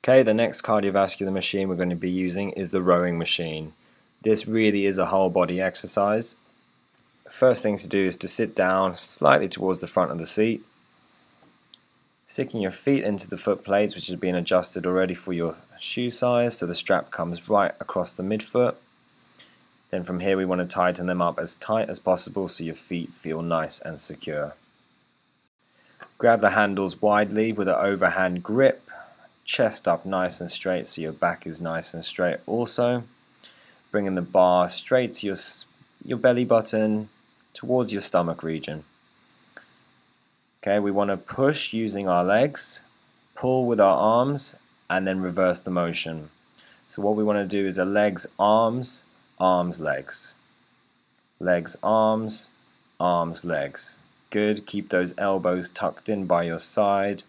Okay, the next cardiovascular machine we're going to be using is the rowing machine. This really is a whole body exercise. The first thing to do is to sit down slightly towards the front of the seat, sticking your feet into the foot plates, which have been adjusted already for your shoe size, so the strap comes right across the midfoot. Then from here we want to tighten them up as tight as possible so your feet feel nice and secure. Grab the handles widely with an overhand grip, chest up nice and straight so your back is nice and straight also. Bringing the bar straight to your belly button towards your stomach region. Okay, we want to push using our legs, pull with our arms, and then reverse the motion. So what we want to do is a legs, arms, arms, legs. Legs, arms, arms, legs. Good, keep those elbows tucked in by your side.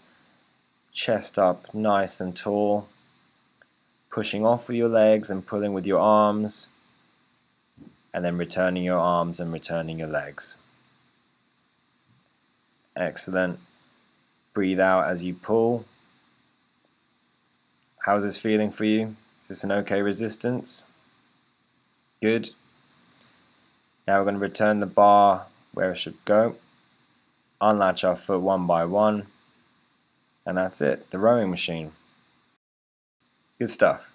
Chest up nice and tall. Pushing off with your legs and pulling with your arms. And then returning your arms and returning your legs. Excellent. Breathe out as you pull. How's this feeling for you? Is this an okay resistance? Good. Now we're going to return the bar where it should go. Unlatch our foot one by one. And that's it, the rowing machine. Good stuff.